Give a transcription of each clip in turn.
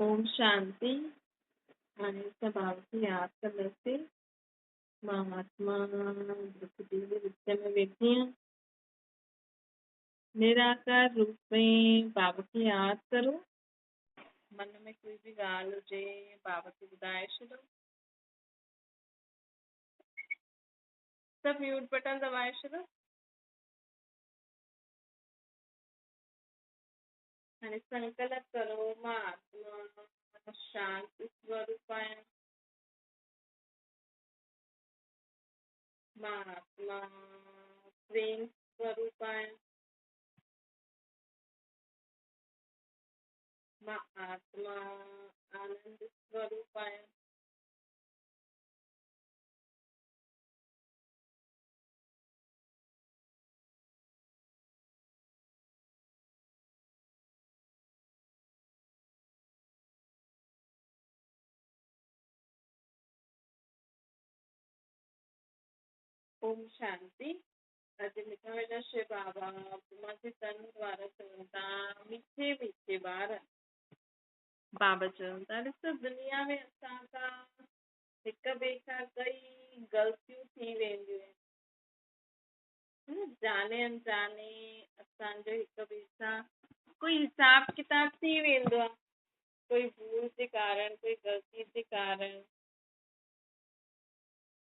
ओम शांति। हाणे स्वभाव खे यादि कंदासीं। मां आत्मा दुखी जे विच में वेठी आहियां। निराकार रूप में बाबा खे यादि करो। मन में कोई बि ॻाल्हि हुजे बाबा खे ॿुधाए छॾो। सभु म्यूट बटन दबाए छॾो। हाणे संकल्प करो, मां आत्मा शांति स्वरूप आहियां। मां आत्मा प्रेम स्वरूप आहियां। मां आत्मा आनंद स्वरूप आहियां। ओम शांति। अॼु मिठा मिठा शिव बाबा उपमा जे तन द्वारा चवनि था, मीठे मीठे ॿार। बाबा चवनि था, ॾिसो दुनिया में असां सां हिक ॿिए खां कई ग़लतियूं थी वेंदियूं आहिनि। जाने अनजाने असांजो हिक ॿिए सां कोई हिसाब किताब थी वेंदो आहे, कोई भूल जे कारण, कोई ग़लती जे कारण।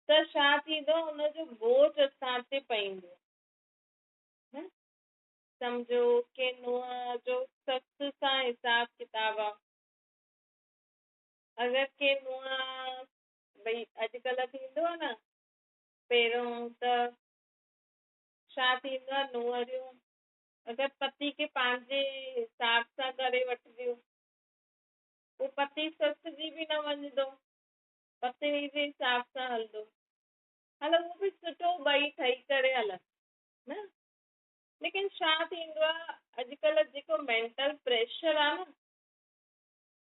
त छा थींदो, हुनजो बोझ असां ते पईंदो। सम्झो के नुंहं जो ससु सां हिसाब किताब आहे। अगरि के नुंहं भई अॼुकल्ह थींदो आहे न, पहिरियों त छा थींदो आहे, नुंहरियूं अगरि पति खे पंहिंजे हिसाब सां करे वठंदियूं, पोइ पति ससु जी बि न मञंदो, पति जे हिसाब सां हलंदो। हलो उहो बि सुठो, ॿई ठही करे हलनि न। लेकिन छा थींदो आहे, अॼुकल्ह जेको मेंटल प्रेशर आहे न,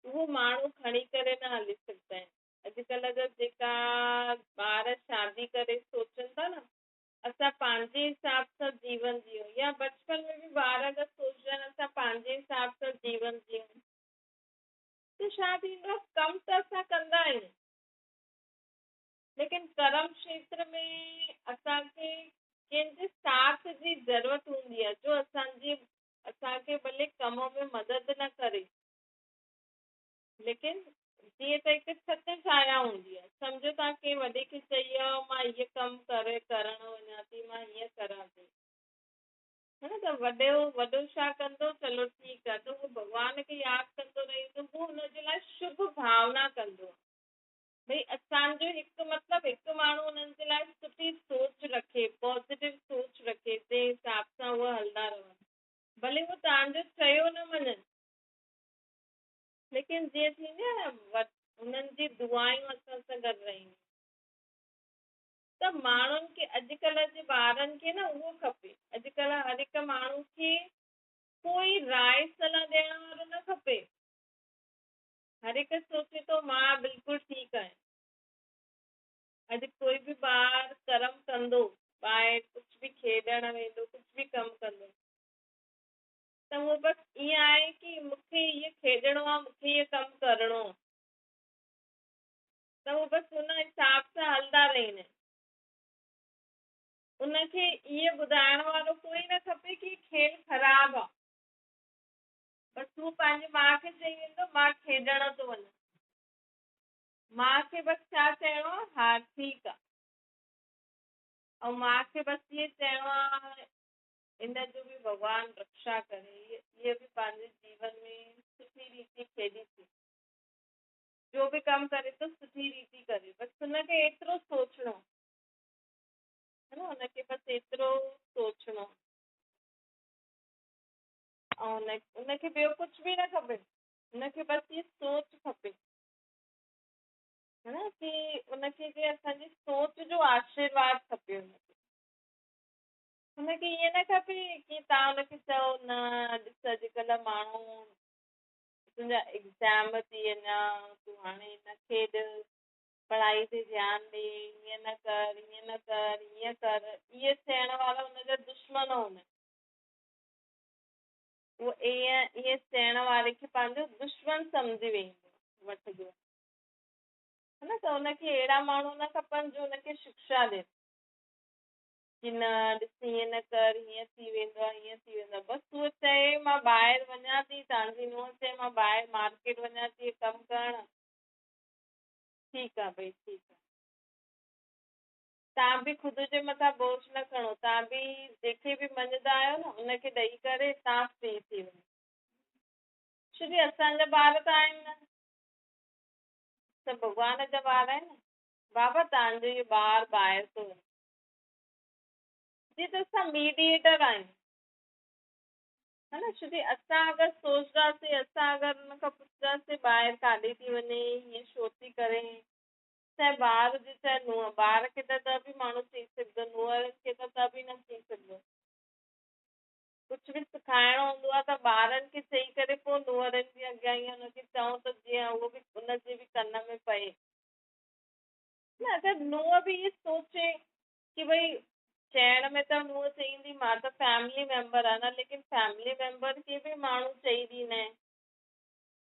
उहो माण्हू खणी करे न हली सघंदा आहिनि। अॼुकल्ह जा जेका ॿार शादी करे सोचनि था न, असां पंहिंजे हिसाब सां जीवन जियूं, या बचपन में बि ॿार अगरि सोचंदा आहिनि असां पंहिंजे हिसाब सां जीवन जियूं, त छा थींदो आहे, कमु त असां कंदा आहियूं, लेकिन कर्म क्षेत्र में असांखे कंहिंजे साथ जी ज़रूरत हूंदी आहे, जो असांखे भले कम में मदद न करे, लेकिन जीअं त हिकु छत छाया हूंदी आहे। सम्झो तव्हां कंहिं वॾे खे चई आयो, मां इहो कमु करणु वञा थी, मां हीअं करां थी, है न। त वॾो छा कंदो, चलो ठीकु आहे, त उहो भॻवान खे यादि कंदो रहींदो, उहो हुनजे लाइ शुभ भावना कंदो। भई असांजो हिकु मतिलबु हिकु माण्हू हुननि जे लाइ सुठी सोच रखे, पॉज़िटिव सोच रखे, जंहिं हिसाब सां उहे हलंदा रहनि, भले उहो तव्हांजो चयो न मञनि, लेकिन जीअं थींदी आहे न, हुननि जी दुआयूं असां सां गॾु रहनि। त माण्हुनि खे, अॼुकल्ह जे ॿारनि खे न उहो खपे। अॼुकल्ह हर हिकु माण्हू खे कोई राय सलाह ॾियण वारो न खपे। हर हिकु सोचे थो मां बिल्कुलु ठीकु आहियां। अॼु कोई बि ॿार कर्म कंदो, ॿाहिरि कुझु बि खेॾणु वेंदो, कुझु बि कमु कंदो, त उहो बसि ईअं आहे कि मूंखे इहो खेॾणो आहे, मूंखे इहो कमु करिणो आहे, त उहो बसि हुन हिसाब सां हलंदा रहंदा आहिनि। उनखे इहो ॿुधाइण वारो कोई न खपे कि खेल ख़राबु आहे। बसि हू पंहिंजी माउ खे चई वेंदो, मां खेॾण थो वञा, माउ खे बसि छा चइणो आहे, हा ठीकु आहे। ऐं माउ खे बसि इहो चइणो आहे, इन जो बि भॻवानु रक्षा करे, इहे बि पंहिंजे जीवन में सुठी रीति खेॾी थी, जो बि कमु करे थो सुठी रीति करे, बसि हुनखे एतिरो सोचणो है न, हुनखे बसि एतिरो सोचणो, ऐं हुनखे ॿियो कुझु बि न खपे, हुनखे बसि इहा सोच खपे, है न, कि हुनखे जे असांजी सोच जो आशीर्वाद खपे। हुनखे ईअं न खपे कि तव्हां हुनखे चओ न, ॾिस अॼुकल्ह माण्हू तुंहिंजा एग्ज़ाम थी वञा, तूं हाणे न खेॾ, पढ़ाई ते ध्यानु ॾे, ईअं न कर, ईअं न कर, ईअं कर, इहे चइण वारा हुनजा दुश्मन हूंदा आहिनि। उहो ईअं चइण वारे खे पंहिंजो दुश्मन सम्झी वेंदो वठिजो, है न। त हुनखे अहिड़ा माण्हू न खपनि जो हुनखे शिक्षा ॾियनि कि न ॾिस हीअं न कर, हीअं थी वेंदो आहे, हीअं थी वेंदो आहे। बसि उहो चए मां ॿाहिरि वञा थी, तव्हांजी नुंहुं चए मां ॿाहिरि मार्केट वञा थी कमु करणु, ठीकु आहे भई ठीकु आहे। तव्हां बि ख़ुदि जे मथां बोझ न खणो, तव्हां बि जेके बि मञंदा आहियो न उनखे ॾेई करे तव्हां फ्री थी वञो। छो कि असांजा ॿार त आहिनि न, त भॻवान जा ॿार आहिनि न। बाबा तव्हांजो इहो ॿार ॿाहिरि थो वञे, जी त असां मीडिएटर आहियूं, है न। छो कि असां अगरि सोचंदासीं, असां अगरि हुन खां पुछंदासीं ॿाहिरि काॾे थी वञे, हीअं छो थी करे, चाहे ॿार हुजे चाहे नुंहुं, ॿार खे त बि माण्हू चई सघंदो, नुंहं खे त बि न चई सघंदो। कुझु बि सिखाइणो हूंदो आहे त ॿारनि खे चई करे पोइ नुंहरनि जे अॻियां ईअं हुनखे चऊं त जीअं उहो बि उनजे बि कन में पए न। अगरि नुंहं बि इहा सोचे कि भई चइण में त नुंहं चईंदी मां त फैमिली मेंबर आहे न, लेकिन फैमिली मेंबर खे बि माण्हू चई ॾींदा आहिनि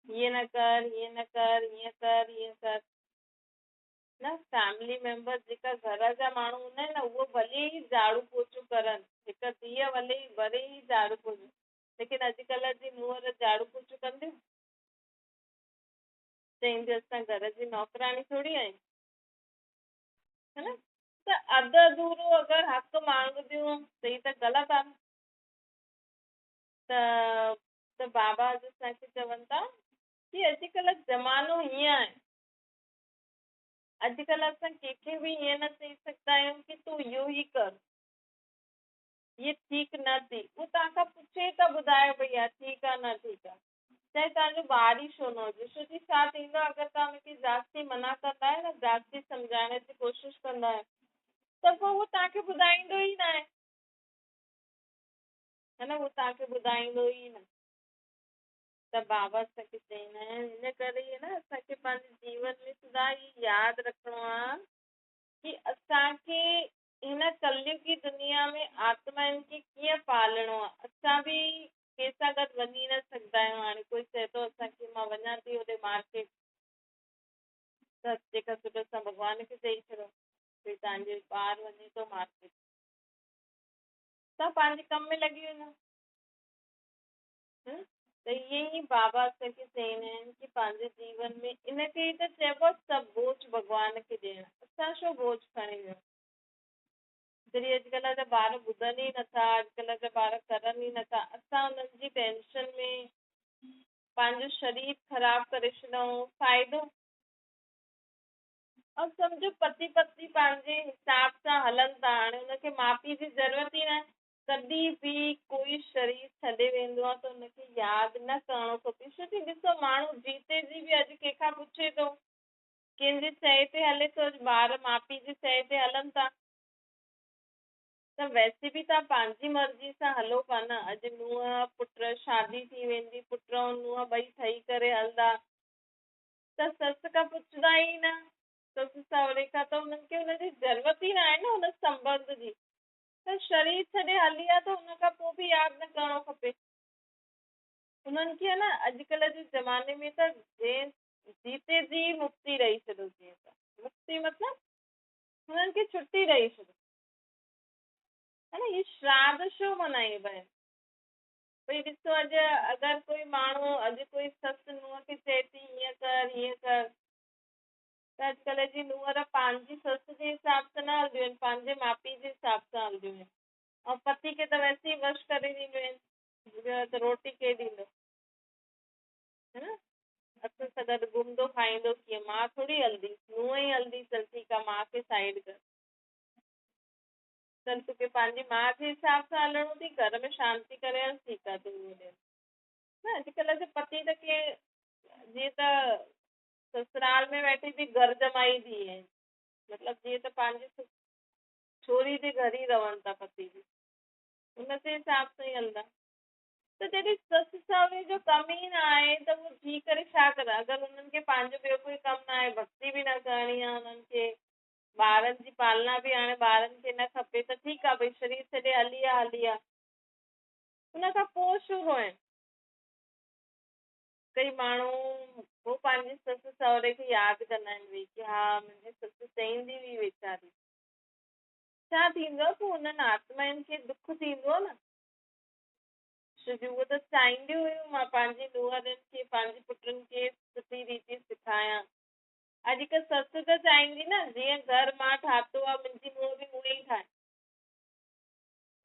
हीअं न कर, हीअं न कर, हीअं कर, हीअं कर, न। फैमिली मेंबर जेका घर जा माण्हू हूंदा आहिनि न, उहो भले ई झाड़ू पोछो करनि, हिकु धीअ भले ई झाड़ू पोछो, लेकिन अॼुकल्ह जी नुंहर झाड़ू पोछो कंदियूं, चईंदियूं असां घर जी नौकराणी थोरी आहियूं, है न। त अधु अधूरो अगरि हक़ मांगदियूं त ही त ग़लति आहे न। त बाबा अॼु असांखे चवनि था कि अॼुकल्ह ज़मानो हीअं आहे, अॼुकल्ह असां कंहिंखे बि ईअं न चई सघंदा आहियूं कि तूं इहो ई कर, इहे ठीकु न थी। उहो तव्हां खां पुछे त ॿुधायो भई हा ठीकु आहे न ठीकु आहे, चाहे तव्हांजो ॿार ई छो न हुजे। छो कि छा थींदो आहे, अगरि तव्हां हुनखे जास्ती मना कंदा आहियो न, जास्ती सम्झाइण जी कोशिशि कंदा आहियो, त पोइ उहो तव्हांखे ॿुधाईंदो ई न आहे, है न। उहो तव्हांखे ॿुधाईंदो ई न। त बाबा असांखे चईंदा आहिनि, हिन करे ई न असांखे पंहिंजे जीवन में सदा ई यादि रखिणो आहे कि असांखे हिन कलयुगी दुनिया में आत्माउनि खे कीअं पालणो आहे। असां बि कंहिंसां गॾु वञी न सघंदा आहियूं। हाणे कोई चए थो असांखे मां वञा थी होॾे मार्केट, त जेका सुठो असां भॻवान खे चई छॾो भई तव्हांजो ॿार वञे थो मार्केट, त पंहिंजे कम में लॻी वेंदा। त ईअं ई बाबा असांखे चईंदा आहिनि कि पंहिंजे जीवन में, इनखे ई त चइबो आहे सभु बोझ भॻवान खे ॾियणु। असां छो बोझ खणी वियो, जॾहिं अॼुकल्ह जा ॿार ॿुधनि ई नथा, अॼुकल्ह जा ॿार करनि ई नथा, असां हुननि जी टेंशन में पंहिंजो शरीर ख़राबु करे छॾूं, फ़ाइदो। ऐं सम्झो पति पत्नी पंहिंजे हिसाब सां हलनि था, हाणे हुनखे माउ पीउ जी ज़रूरत ई न आहे। कॾहिं बि कोई शरीर छॾे वेंदो आहे त हुनखे यादि न करणो खपे। छो कि ॾिसो माण्हू जीते जी बि अॼु कंहिंखां पुछे थो, कंहिंजे चए ते हले थो, ॿार माउ पीउ जे चए ते हलनि था, त वैसे बि तव्हां पंहिंजी मर्ज़ी सां हलो पिया न। अॼु नुंहुं पुट शादी थी वेंदी, पुट ऐं नुंहुं ॿई ठही करे हलंदा, त ससु खां पुछंदा ई न, ससु सहुरे खां, त हुननि खे हुनजी ज़रूरत ई न आहे न हुन संबंध जी। त शरीर छॾे हली आहे त हुन खां पोइ बि यादि न करणो खपे हुननि खे। न अॼुकल्ह जे ज़माने में त जीते जी मुक्ति ॾेई छॾो। जीअं त मुक्ति मतिलबु हुननि खे छुटी ॾेई छॾो, है न। इहे श्राद्ध छो मल्हाइबा आहिनि? भई ॾिसो अॼु अगरि कोई माण्हू, अॼु कोई ससु नुंहं खे चए थी हीअं कर हीअं कर, त अॼुकल्ह जी नुंहर पंहिंजी ससु जे हिसाब सां न हलंदियूं आहिनि, पंहिंजे माउ पीउ जे हिसाब सां हलंदियूं आहिनि। ऐं पति खे त वैसे ई वश करे ॾींदियूं आहिनि, त रोटी केरु ॾींदो, है न। असां सां गॾु घुमंदो खाईंदो कीअं, मां थोरी हलंदी, नुंहं ई हलंदी, चल ठीकु आहे माउ खे साइड कर, चल तोखे पंहिंजी माउ जे हिसाब सां हलणो अथई, घर में शांति करे हल, ठीकु आहे तूं ॾे न। अॼुकल्ह जे पति त के जीअं त ससुराल में वेठी बि घर जमाई थी आहिनि, मतिलबु जीअं त पंहिंजी छोरी जे घर ई रहनि था पति बि, हुन जे हिसाब सां ई हलंदा। त जॾहिं ससु सहुरे जो कमु ई न आहे त उहो थी करे छा कनि? अगरि हुननि खे पंहिंजो ॿियो कोई कमु न आहे, भक्ति बि न करणी आहे हुननि खे, ॿारनि जी पालना बि हाणे ॿारनि खे न खपे, त ठीकु आहे भई शरीर छॾे हली आहे, हली आहे, हुन खां पोइ छो रोइण? कई माण्हू पोइ पंहिंजी ससु सहुरे खे यादि कंदा आहिनि वेही की हा मुंहिंजी ससु चईंदी हुई वीचारी। छा थींदो आहे पोइ हुननि आत्माउनि खे दुख थींदो आहे न। छोकी उहे त चाहींदियूं हुयूं मां पंहिंजी नुंहरुनि खे पंहिंजे पुटनि खे सुठी रीति सेखारियां। अॼुकल्ह ससु त चाहींदी न जीअं घर मां ठातो आहे मुंहिंजी नुंहुं बि उहो ई ठाहे।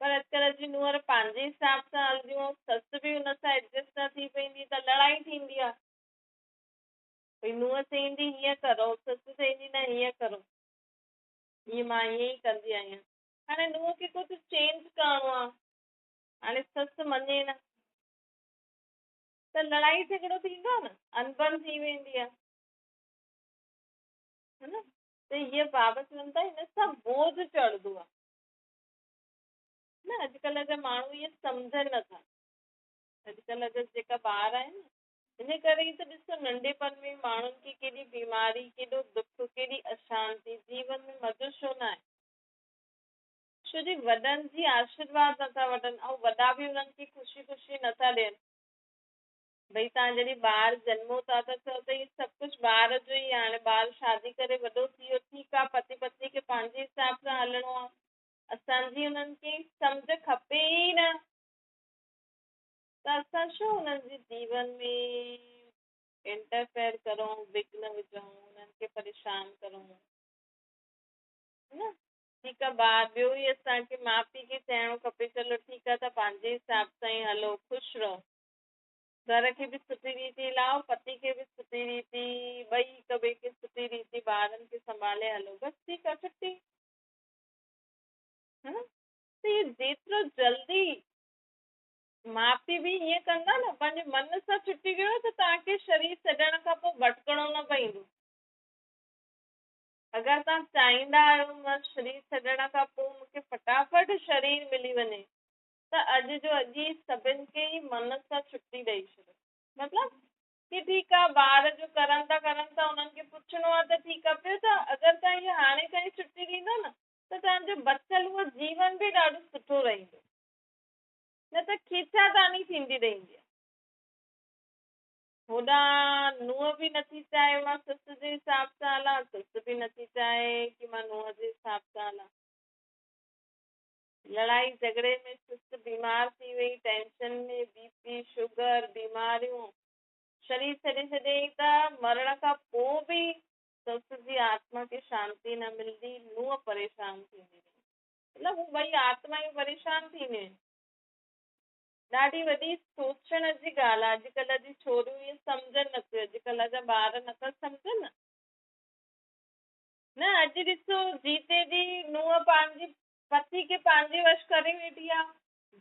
पर अॼुकल्ह जी नुंहर पंहिंजे हिसाब सां हलंदियूं आहिनि, ससु बि हुन सां एडजस्ट न थी पईंदी त लड़ाई थींदी आहे। भई नुंहुं चईंदी हीअं करो, ससु चईंदी न हीअं करो, हीअं मां हीअं ई कंदी आहियां। हाणे नुंहं खे कुझु चेंज करिणो आहे, हाणे ससु मञे न त लड़ाई झगड़ो थींदो आहे न, अनबन थी वेंदी आहे, है न। त हीअ बाबत चवंदा हिन सां बोझ चढ़ंदो आहे न। अॼुकल्ह जा माण्हू इहे सम्झनि नथा। अॼुकल्ह जा जेका ॿार आहिनि इन करे ई त ॾिसो नंढेपण में माण्हुनि खे केॾी बीमारी, केॾो दुख, केॾी अशांति, जीवन में मज़ो छो न आहे। छो जी वॾनि जी आशीर्वाद नथा वठनि ऐं वॾा बि हुननि खे ख़ुशी ख़ुशी नथा ॾियनि। भई तव्हां जॾहिं ॿार जनमो था त चओ त इहे सभु कुझु ॿार जो ई आहे। हाणे ॿार शादी करे वॾो थी वियो, ठीकु आहे, पति पत्नी खे पंहिंजे हिसाब सां हलणो आहे, असांजी हुननि खे सम्झ खपे ई न। त असां छो हुननि जे जीवन में इंटरफेयर करूं, विघ्न विझूं, हुननि खे परेशान करूं, है न। ठीकु आहे, ॿार ॿियो ई असांखे माउ पीउ खे चइणो खपे चलो ठीकु आहे त पंहिंजे हिसाब सां ई हलो, ख़ुशि रहो, घर खे बि सुठी रीति हलाओ, पति खे बि सुठी रीति, ॿई हिक ॿिए खे सुठी रीति ॿारनि खे संभाले हलो, बसि ठीकु आहे, छुट्टी, है न। त इहे जेतिरो जल्दी माउ पीउ बि हीअं कंदा न, पंहिंजे मन सां छुटी कयो त तव्हांखे शरीर छॾण खां पोइ भटकणो न पवंदो। अगरि तव्हां चाहींदा आहियो मां शरीर छॾण खां पोइ मूंखे फटाफट शरीर मिली वञे त अॼु जो अॼु ई सभिनि खे ई मन सां छुटी ॾेई छॾो। मतिलबु की ठीकु आहे ॿार जो करनि था हुननि खे पुछणो आहे त ठीकु आहे, पियो त अगरि तव्हां इहे हाणे खां ई छुटी ॾींदो न त तव्हांजो बचियल उहो जीवन बि ॾाढो सुठो रहंदो, न त खीचातानी थींदी रहंदी आहे। होॾां नुंहं बि नथी चाहे मां ससु जे हिसाब सां हलां, ससु बि नथी चाहे की मां नुंहं जे हिसाब सां हलां। लड़ाई झगड़े में ससु बीमार थी वई, टेंशन में, बीपी, शुगर, बीमारियूं, शरीर छॾे छॾे त मरण खां पोइ बि ससु जी आत्मा खे शांती न मिलंदी, नुंहं परेशान थींदी, मतिलबु हू ॿई आत्मायूं परेशान थींदियूं आहिनि। ॾाढी वॾी सोचण जी ॻाल्हि आहे। अॼुकल्ह जी छोरियूं इहे सम्झनि नथियूं, अॼुकल्ह जा ॿार नथा सम्झनि न। अॼु ॾिसो जीते जी नुंहं पंहिंजी पति खे पंहिंजे वश करे वेठी आहे,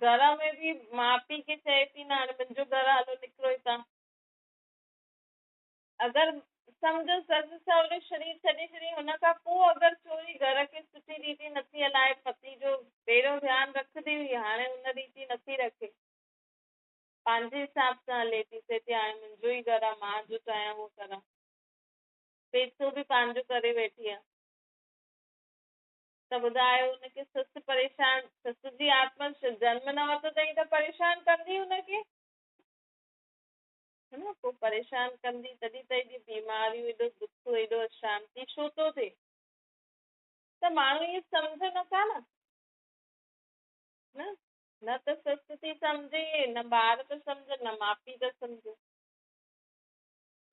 घर में बि माउ पीउ खे चए थी न हाणे मुंहिंजो घर हलो निकिरो हितां। अगरि सम्झो ससु सहुरे शरीर छॾे छॾी हुन खां पोइ अगरि चोरी घर खे सुठी रीति नथी हलाए, पति जो पहिरियों ध्यानु रखंदी हुई, हाणे हुन रीति नथी रखे, पंहिंजे हिसाब सां हले थी, चए थी हाणे मुंहिंजो ई घर आहे, मां जो चाहियां उहो करां, पैसो बि पंहिंजो करे वेठी आहे, त ॿुधायो हुनखे ससु परेशान, ससु जी आत्मा जन्म न वरितो अथई त परेशान कंदी हुनखे, है न। पोइ परेशान कंदी तॾहिं त हेॾी बीमारियूं, हेॾो दुख, हेॾो अशांति छो थो थिए। त माण्हू इहे सम्झ नथा न, न त ससु थी सम्झे, न ॿार त सम्झनि, न माउ पीउ त सम्झे।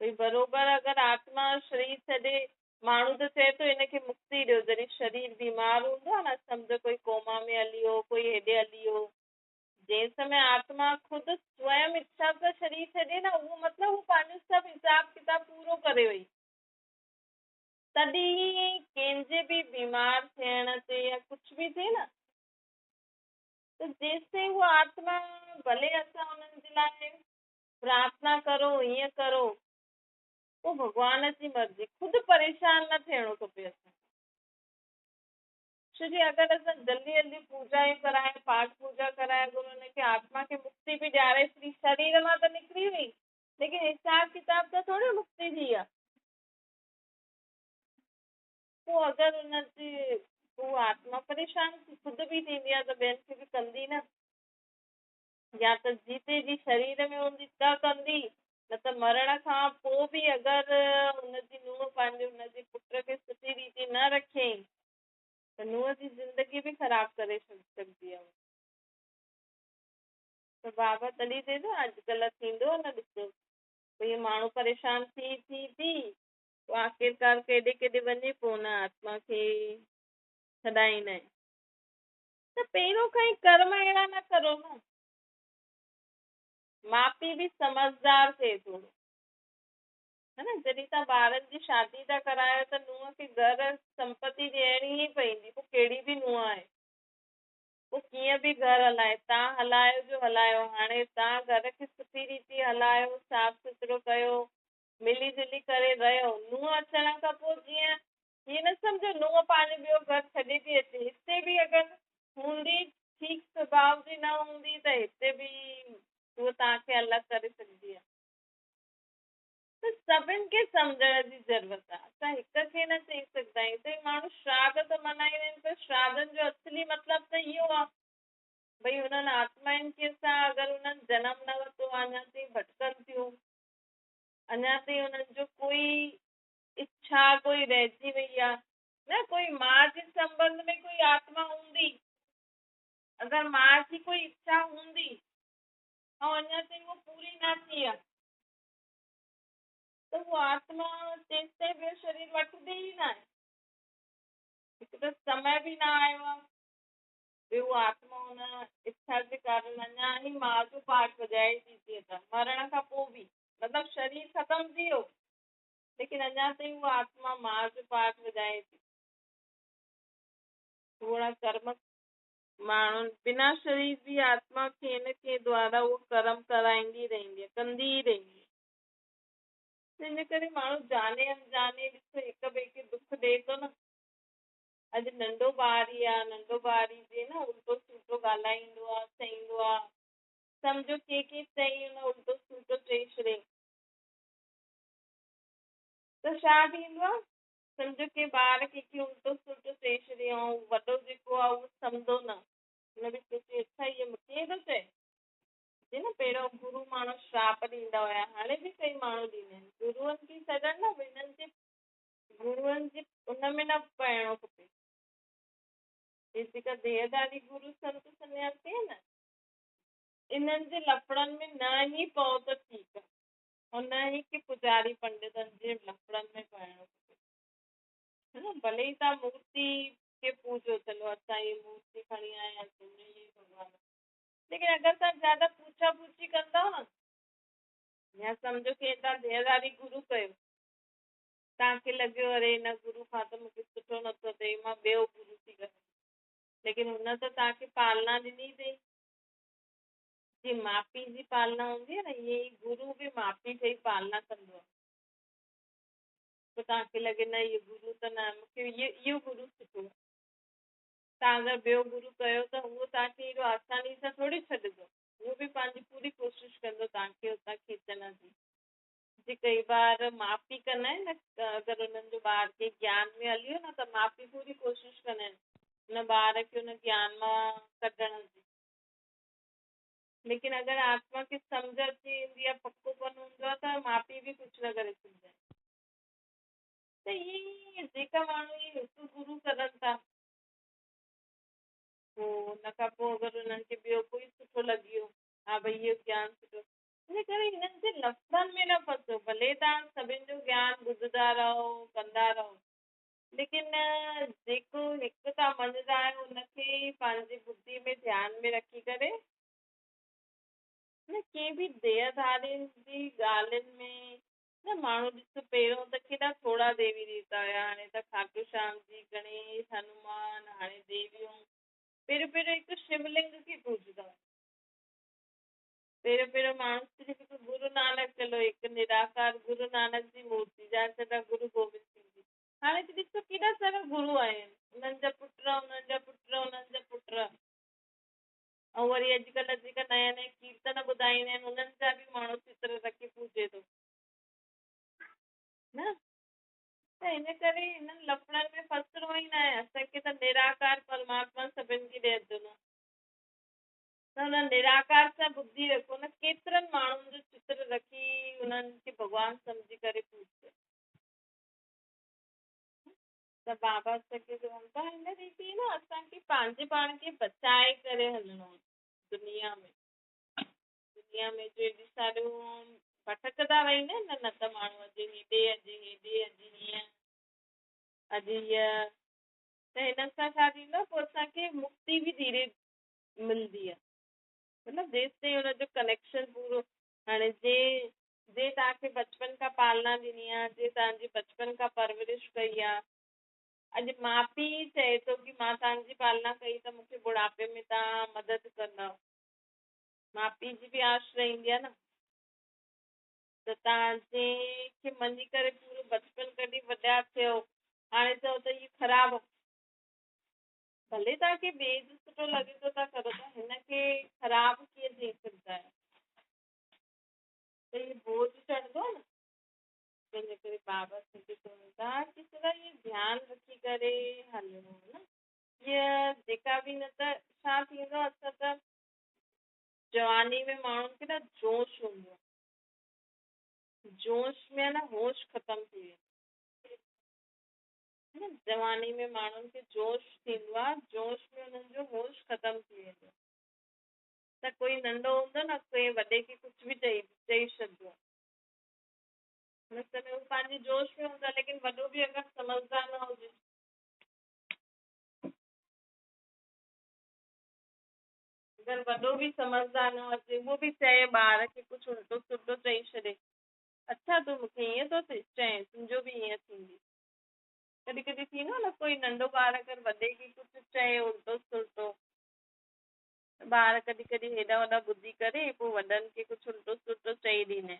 भई बरोबरु अगरि आत्मा शरीर छॾे, माण्हू त चए थो हिनखे मुक्ति ॾियो, जॾहिं शरीर बीमार हूंदो आहे न, सम्झो कोई कोमा में हली वियो, कोई हेॾे हली वियो, जंहिं समय आत्मा ख़ुदि स्वयं इच्छा सां शरीर छॾे न, उहो मतिलबु हू पंहिंजो सभु हिसाब किताब पूरो करे वई, तॾहिं कंहिंजे बि बीमार थियण ते या कुझु बि थिए न त जेसिताईं उहा आत्मा, भले असां हुननि जे लाइ प्रार्थना करो, हीअं करो, पोइ भॻवान जी मर्ज़ी, ख़ुदि परेशान न थियणो खपे असां। छो जी अगरि असां जल्दी जल्दी पूजा कराए, पाठ पूजा कराए, अगरि हुनखे आत्मा खे मुक्ति बि ॾियारे छॾी, शरीर मां त निकिरी वई, लेकिन हिसाब किताब त थोरी मुक्ति थी आहे। पोइ अगरि हुनजी उहा आत्मा परेशान ख़ुदि बि थींदी आहे त ॿियनि खे बि कंदी न, या त जीते जी शरीर में हूंदी त कंदी, न त मरण खां पोइ बि अगरि हुनजी नुंहुं पंहिंजे हुनजे पुट खे सुठी रीति न रखियईं त नुंहुं जी ज़िंदगी बि ख़राब करे सघंदी आहे। त बाबा तॾहिं चए थो अॼुकल्ह थींदो आहे न, ॾिसो भई माण्हू परेशान थी पोइ आख़िरकार केॾे केॾे वञे पोइ हुन आत्मा खे छॾाईंदा आहिनि। त पहिरियों खां ई कर्म अहिड़ा न करो न। माउ पीउ बि समझदार थिए थोरो, है न। जॾहिं तव्हां ॿारनि जी शादी था करायो त नुंहं खे घर संपत्ति ॾियणी ई पवंदी, पोइ कहिड़ी बि नुंहं आहे, पोइ कीअं बि घर हलाए, तव्हां हलायो जो हलायो। हाणे तव्हां घर खे सुठी रीति हलायो, साफ़ सुथिरो कयो, मिली जुली करे रहियो। नुंहं अचण खां पोइ जीअं हीअं न सम्झो नुंहं पंहिंजो ॿियो घर छॾे थी अचे, हिते बि अगरि हूंदी ठीक स्वभाव जी न हूंदी त हिते बि उहो तव्हांखे अलॻि करे सघंदी आहे। त सभिनि खे सम्झण जी ज़रूरत आहे। असां हिक खे न चई सघंदा आहियूं। त माण्हू श्राद्ध त मल्हाईंदा आहिनि, पर श्राद्धनि जो असली मतिलबु त इहो आहे भई हुननि आत्माउनि खे असां अगरि हुननि जनम न वरितो आहे, अञा ताईं भटकनि थियूं, अञा ताईं हुननि जो कोई इच्छा कोई रहिजी वई आहे न, कोई माउ जे संबंध में कोई आत्मा हूंदी, अगरि माउ जी कोई इच्छा हूंदी ऐं अञा ताईं उहो पूरी न थी आहे त उहो आत्मा तेसि ताईं ॿियो शरीर वठंदी ई न आहे। हिकु त समय बि न आयो आहे, ॿियो आत्मा हुन इच्छा जे कारण अञा ई माउ जो पाठ वॼाए थी थिए त मरण खां पोइ बि, मतिलबु शरीर ख़तमु थी वियो लेकिन अञा ताईं उहा आत्मा माउ जो पाठ वॼाए थी। थोरा कर्म माण्हुनि बिना शरीर जी आत्मा खे न के द्वारा उहो कर्म कराईंदी रहंदी आहे, कंदी ई रहंदी आहे। इन करे माण्हू जाने अनजाने ॾिसो हिक ॿिए खे दुख ॾिए थो न। अॼु नंढो ॿार ई आहे, नंढो ॿार ई जे न उल्टो सुल्टो ॻाल्हाईंदो आहे, चईंदो आहे, सम्झो के चई हुन उल्टो सुल्टो चई छॾे त छा थींदो आहे, सम्झो के ॿार कंहिंखे उल्टो सुल्टो चई छॾे ऐं वॾो जेको आहे उहो सम्झो न, हुन बि सोचे अच्छा इहो मूंखे थो चए। न पहिरियों गुरू माण्हू श्राप ॾींदा हुया, हाणे बि कई माण्हू ॾींदा आहिनि। गुरूअनि खे छॾनि न, हिननि जे गुरूअनि जे उन में न पइणो खपे। हे जेका देहदारी गुरू संत सन्यासी आहे न, इन्हनि जे लफड़नि में न ई पओ त ठीकु आहे, ऐं न ई की पुजारी पंडितनि जे लफड़नि में पइणो खपे, है न। भले ई तव्हां मूर्ति खे पूजो, चलो असां इहे मूर्ति खणी आयासीं भॻवान, लेकिन अगरि तव्हां ज्यादा पूछा पूछी कंदव न, या सम्झो के तव्हां देहदारी गुरू कयो, तव्हांखे लॻियो अरे हिन गुरू खां त मूंखे सुठो नथो थिए, मां ॿियो गुरू थी करां, लेकिन हुन त तव्हांखे पालना ॾिनी अथई। जीअं माउ पीउ जी पालना हूंदी आहे न, ईअं ई गुरू बि माउ पीउ जी पालना कंदो आहे। पोइ तव्हांखे लॻे न इहो गुरू त न, मूंखे इहो गुरू सुठो आहे। तव्हां अगरि ॿियो गुरू कयो त उहो तव्हांखे एॾो आसानी सां थोरी छॾंदो, उहो बि पंहिंजी पूरी कोशिशि कंदो तव्हांखे हुतां खीचण जी। जी कई बार माउ पीउ कंदा आहिनि न, अगरि हुननि जो ॿार के ज्ञान में हली वियो न त माउ पीउ पूरी कोशिशि कंदा आहिनि हुन ॿार खे हुन ज्ञान मां कढण जी। लेकिन अगरि आत्मा खे सम्झ अची वेंदी आहे, पक्कोपन हूंदो आहे त माउ पीउ बि कुझु न करे सघंदा आहिनि। त ईअं जेका माण्हू इहे हिकु गुरू करनि था, पोइ हुन खां पोइ अगरि हुननि खे ॿियो कोई सुठो लॻी वियो, हा भई इहो ज्ञान सुठो, इन करे हिननि जे लफ़्ज़नि में न फसो। भले तव्हां सभिनि जो ज्ञान ॿुधंदा रहो, कंदा रहो, लेकिन जेको हिकु तव्हां मञंदा आहियो हुनखे पंहिंजी बुद्धि में ध्यान में रखी करे न कंहिं बि देहधारियुनि जी ॻाल्हियुनि में न। माण्हू ॾिसो पहिरियों त केॾा थोरा देवी देवता हुया, हाणे त खाटू श्याम जी, गणेश, हनुमान, हाणे देवियूं। पहिरियों हिकु शिवलिंग खे पूजंदा हुआ। पहिरियों माण्हू सिर्फ़ु हिकु गुरू नानक, चलो हिकु निराकार गुरू नानक जी मूर्ति जा सॼा गुरू गोबिंद सिंह जी। हाणे त ॾिसो केॾा सारा गुरू आहिनि, उन्हनि जा पुट, उन्हनि जा पुट, उन्हनि जा पुट, ऐं वरी अॼुकल्ह जेका नया नया कीर्तन ॿुधाईंदा आहिनि उन्हनि जा बि माण्हू चित्र रखी पूजे थो न। त हिन करे हिननि लफड़नि में फसिणो ई न आहे। असांखे त निराकार परमात्मा सभिनि खे ॾिए थो न। त हुन निराकार सां बुद्धि रखो न, केतिरनि माण्हुनि जो चित्र रखी उन्हनि खे भॻवानु सम्झी करे पूछो। त बाबा सखे चवनि था हिन रीति न असांखे पंहिंजे पाण खे बचाए करे हलणो आहे दुनिया में। दुनिया में जो एॾी सारियूं भटकदा रहंदा आहिनि न त माण्हू अॼु हेॾे अॼु हेॾे अॼु हीअं अॼु हीअं, त हिन सां छा थींदो आहे, पोइ असांखे मुक्ति बि धीरे मिलंदी आहे। मतिलबु जेसि ताईं हुनजो कनेक्शन पूरो, हाणे जे तव्हांखे बचपन खां पालना ॾिनी आहे, जे तव्हांजी बचपन खां परवरिश कई आहे, अॼु माउ पीउ चए थो की मां तव्हांजी पालना कई त मूंखे बुढ़ापे में तव्हां मदद कंदव, माउ पीउ जी बि आश रहंदी आहे न। त तव्हां जंहिंखे मञी करे पूरो बचपन कढी वॾा थियो, हाणे चओ त इहो ख़राबु, भले तव्हांखे ॿिए जो सुठो लॻे थो था करो था, हिनखे ख़राबु कीअं चई सघंदा आहियो? त इहो बोझ चढ़ंदो आहे न। तंहिंजे करे बाबा सिंधी चवनि था की थोरा इहो ध्यानु रखी करे हलणो आहे न। हीअ जेका बि न त छा थींदो आहे, असां त जवानी में माण्हुनि खे न जोश हूंदो आहे, जोश में न होश ख़तम थी वेंदो। जवानी में माण्हुनि खे जोश थींदो आहे, जोश में हुननि जो होश ख़तम थी वेंदो आहे। त कोई नंढो हूंदो न, कोई वॾे खे कुझु बि चई छॾंदो आहे, हिन समय हू पंहिंजे जोश में हूंदो आहे, लेकिन वॾो बि अगरि समझदार न हुजे, अगरि वॾो बि समझदार न हुजे, उहो बि चए ॿार खे कुझु उल्टो सुल्टो चई छॾे, अच्छा तूं मूंखे ईअं थो चए, तुंहिंजो बि ईअं थींदी। कॾहिं कॾहिं थींदो न, कोई नंढो ॿार अगरि वॾे खे कुझु चए उल्टो सुल्टो, ॿार कॾहिं कॾहिं हेॾा वॾा ॿुधी करे पोइ वॾनि खे कुझु उल्टो सुल्टो चई ॾींदा आहिनि,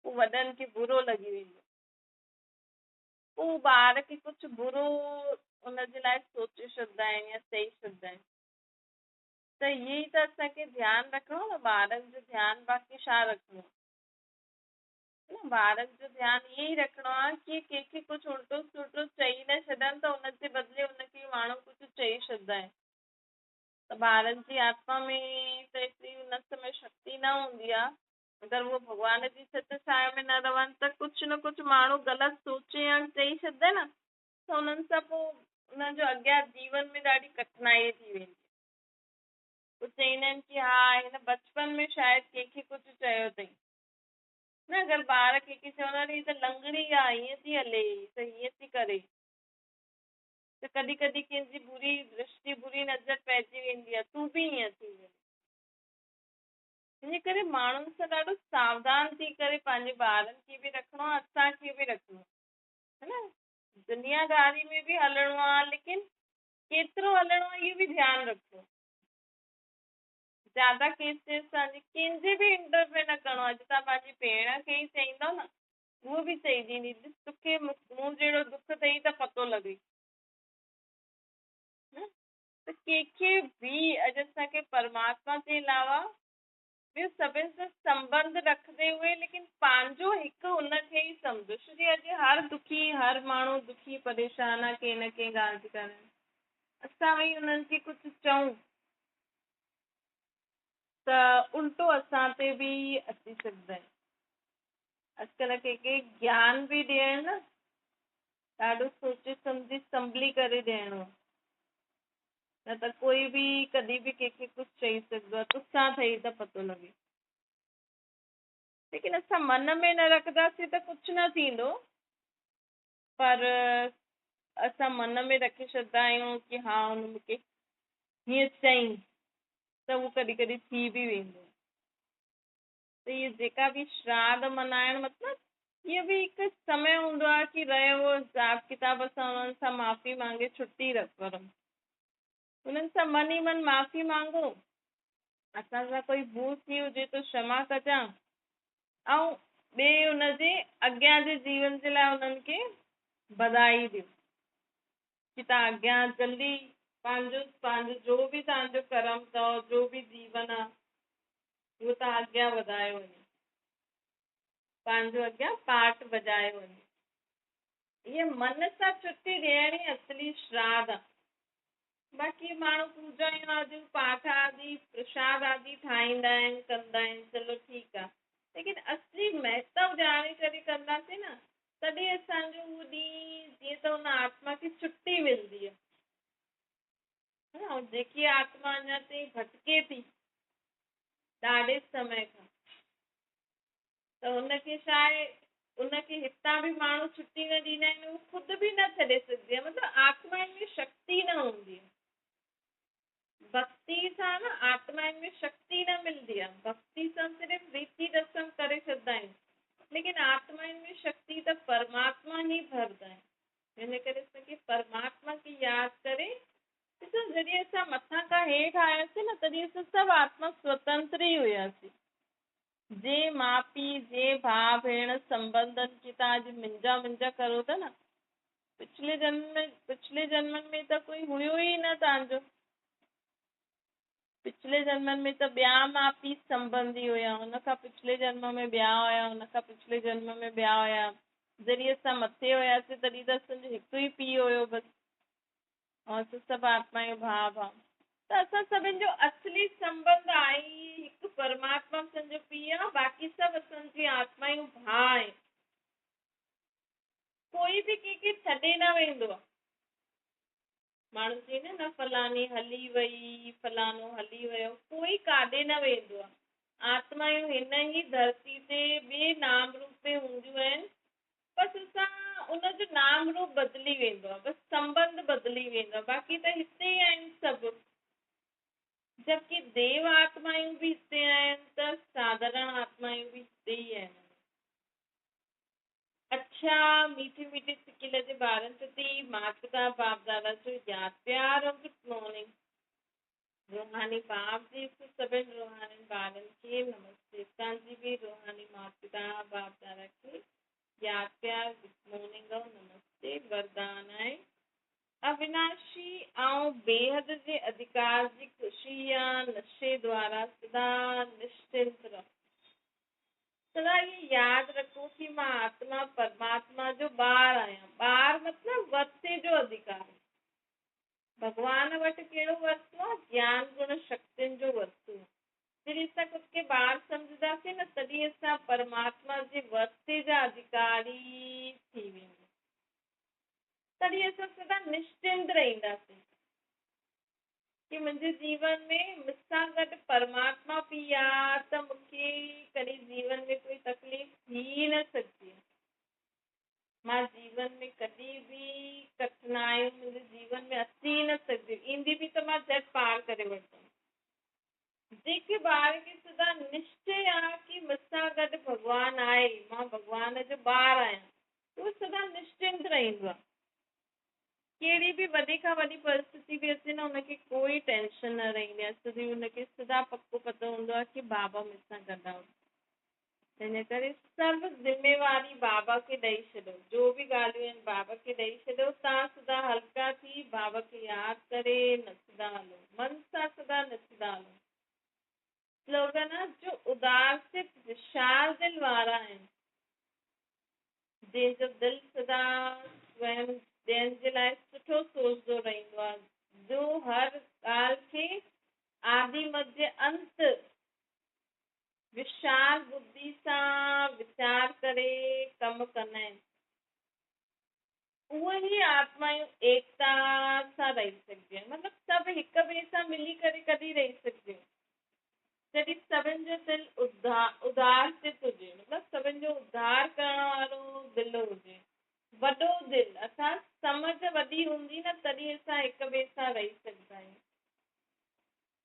पोइ वॾनि खे बुरो लॻी वेंदो, पोइ ॿार खे कुझु बुरो हुनजे लाइ सोचे छॾंदा आहिनि या चई छॾंदा आहिनि। त इहे ई त असांखे ध्यानु रखिणो न, ॿारनि जो ध्यानु बाक़ी छा रखिणो आहे, ॿारनि जो ध्यानु इहे ई रखिणो आहे की कंहिंखे कुझु उल्टो सुल्टो चई न छॾनि, त हुनजे बदिले हुनखे माण्हू कुझु चई छॾंदा आहिनि। त ॿारनि जी आत्मा में त एतिरी हुन समय शक्ति न हूंदी आहे, अगरि उहो भॻवान जी सत छाया में न रहनि त कुझु न कुझु माण्हू ग़लति सोचे या चई छॾंदा न, त हुननि सां पोइ हुननि जो अॻियां जीवन में ॾाढी कठिनाई थी वेंदी। पोइ चईंदा आहिनि की हा हिन बचपन में शायदि कंहिंखे कुझु चयो अथई न, अगरि ॿार कंहिंखे चवंदा हीअ त लंगड़ी आहे, हीअं थी हले, त हीअं थी करे, त कॾहिं कॾहिं कंहिंजी बुरी दृष्टि बुरी नज़र पइजी वेंदी आहे, तूं बि हीअं थी वेंदी। इन करे माण्हुनि सां ॾाढो सावधान थी करे पंहिंजे ॿारनि खे बि रखिणो आहे, असांखे बि रखिणो आहे न। दुनियादारी में बि हलणो आहे, लेकिन केतिरो हलणो आहे इहो बि ध्यानु रखिणो। ज्यादा केसिस तव्हांजी कंहिंजे बि इंटरफेयर न करिणो आहे। अॼु तव्हां पंहिंजी भेण खे ई चईंदव न, उहो बि चई ॾींदी तोखे मूं जहिड़ो दुख अथई त पतो लॻे, त कंहिंखे बि अॼु असांखे परमात्मा जे अलावा ॿियो सभिनि सां संबंध रखंदे हुए लेकिन पंहिंजो हिकु हुनखे ई सम्झो, छोकी अॼु हर दुखी हर माण्हू दुखी परेशान आहे कंहिं न कंहिं ॻाल्हि जे कारण। असां वरी हुननि खे कुझु चऊं त उल्टो असां ते बि अची सघंदा आहिनि। अॼुकल्ह कंहिंखे ज्ञान बि ॾियण न ॾाढो सोचे सम्झी संभली करे ॾियणो, न त कोई बि कॾहिं बि कंहिंखे कुझु चई सघंदो आहे, तोसां अथई त पतो लॻे। लेकिन असां मन में न रखंदासीं त कुझु न थींदो, पर असां मन में रखे छॾंदा आहियूं की हा हुन मूंखे हीअं चई, त उहो कॾहिं कॾहिं थी बि वेंदो। त इहे जेका बि श्राद्ध मल्हाइण मतिलबु इहो बि हिकु समय हूंदो आहे की रहियो हिसाब किताब सां हुननि सां माफ़ी मांगे छुटी रख, हुननि सां मन ई मन माफ़ी मांगो, असां सां कोई भूल थी हुजे त क्षमा कजां, ऐं ॿिए हुनजे अॻियां जे जीवन जे लाइ हुननि खे बधाई ॾियो की तव्हां अॻियां जल्दी पंहिंजो जो बि तव्हांजो कर्म अथव, जो बि जीवन आहे उहो तव्हां अॻियां वधायो वञे, पंहिंजो अॻियां पाठ वॼायो वञे। इहा मन सां छुटी ॾियण ई असली श्राद्ध आहे। बाक़ी माण्हू पूजा आदि पाठ आदि प्रसाद आदि ठाहींदा आहिनि कंदा आहिनि चलो ठीकु आहे लेकिन असली महत्व ॼाणे करे कंदासीं न तॾहिं असांजो उहो ॾींहुं जीअं त हुन आत्मा खे छुटी मिलंदी आहे ऐं जेकी आत्मा अञा ताईं भटके थी ॾाढे समय खां त हुनखे छा आहे उनखे हितां बि माण्हू छुटी न ॾींदा आहिनि उहो ख़ुदि बि न छॾे सघंदी आहे मतिलबु आत्माउनि में शक्ति न हूंदी आहे भक्ति सां न आत्माउनि में शक्ति न मिलंदी आहे भक्ति सां सिर्फ़ु रीति रस्म करे छॾंदा आहिनि लेकिन आत्माउनि में शक्ति त परमात्मा ई भरंदा आहिनि हिन करे असांखे परमात्मा खे यादि करे ॾिसो जॾहिं असां मथां खां हेठि आयासीं न तॾहिं असां सभु आत्मा स्वतंत्र ई हुयासीं जे माउ पीउ जे भाउ भेण संबंधनि खे तव्हां अॼु मुंहिंजा करो था न पिछले जन्मनि में त कोई हुयो ई न तव्हांजो पिछले जन्मनि में त ॿिया माउ पीउ संबंधी हुया हुनखां पिछले जन्म में ॿिया हुया हुनखां पिछले जन्म में ॿिया हुया जॾहिं असां मथे हुयासीं तॾहिं त असांजो हिकु ई पीउ हुयो बसि ऐं असां सभु आत्मा जो भाउ त असां सभिनि जो असली संबंध आहे ई हिकु परमात्मा असांजो पीउ आहे बाक़ी सभु असांजी आत्मा जो भाउ आहे कोई बि कंहिंखे छॾे न वेंदो आहे माण्हू चई न फलानी हली वई फलानो हली वियो कोई काॾे न वेंदो आहे आत्मायूं हिन ई धरती ते ॿिए नाम रूप में हूंदियूं आहिनि बसि असां उनजो नाम रूप बदिली वेंदो आहे बसि संबंध बदिली वेंदो आहे बाक़ी त हिते ई आहिनि सभु जबकि देव आत्मायूं बि हिते आहिनि त साधारण आत्मायूं बि हिते ई आहिनि अच्छा मीठी मीठी सिकिल जे ॿारनि प्रति माता पिता बाप दादा जो यादि प्यार और गुड मॉर्निंग रूहानी बाप जी सभिनि रूहानी ॿारनि खे नमस्ते तव्हांजी बि रूहानी माता पिता बाप दादा खे यादि प्यार गुड मॉर्निंग और नमस्ते वरदान आहे अविनाशी ऐं बेहद जे अधिकार जी ख़ुशी या नशे द्वारा सदा निश्चिंत रहो सदा ये यादि रखो कि मां आत्मा परमात्मा जो ॿार आहियां ॿार मतिलबु वरिसे जो अधिकार भॻवान वटि कहिड़ो वरितो आहे ज्ञान गुण शक्तियुनि जो वरितो जॾहिं असां ख़ुदि खे ॿार सम्झंदासीं न तॾहिं असां परमात्मा जे वरिसे जा अधिकारी थी वेंदा तॾहिं असां सदा निश्चिंत रहंदासीं कि मुंहिंजे जीवन में मूंसां गॾु परमात्मा बि आहे त मूंखे कॾहिं जीवन में कोई तकलीफ़ थी न सघंदी मां जीवन में कॾहिं बि कठिनाइयूं मुंहिंजे जीवन में अची न सघंदी ईंदी बि त मां झटि पार करे वठंदमि जेके ॿार खे सदा निश्चय आहे कि मूंसां गॾु भॻवानु आहे मां भॻवान जो ॿारु आहियां उहो सदा निश्चिंत रहंदो आहे कहिड़ी बि वॾे खां वॾी परिस्थिति बि अचे न हुनखे कोई टेंशन न रहंदी आहे सॼी हुनखे सदा पको पतो हूंदो आहे कि बाबा मूंसां गॾु आहे हिन करे सभु ज़िम्मेवारी बाबा खे ॾेई छॾियो जो बि ॻाल्हियूं आहिनि बाबा खे ॾेई छॾियो तव्हां सदा हल्का थी बाबा खे यादि करे नचंदा हलो मन सां सदा नचंदा हलो स्लोगन आहे जो उदासित विशाल दिलि वारा आहिनि जंहिंजो दिलि सदा स्वयं ॿियनि जे लाइ सुठो सोचंदो रहंदो आहे जो हर ॻाल्हि खे आदि मध्य अंत विशाल बुद्धि सां वीचार करे कमु कंदा आहिनि उहे ई आत्मायूं एकता सां रही सघंदियूं आहिनि मतिलबु सभु हिक ॿिए सां मिली करे कॾहिं रही सघंदियूं जॾहिं सभिनि जो दिलि उदासित हुजे मतिलबु सभिनि जो उद्धार करण वारो दिलि हुजे वॾो दिलि असां समझ वॾी हूंदी न तॾहिं असां हिक ॿिए सां रही सघंदा आहियूं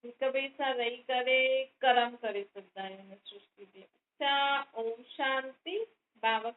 हिक ॿिए सां रही करे कर्म करे सघंदा आहियूं सृष्टि ते अच्छा ओम शांति बाबा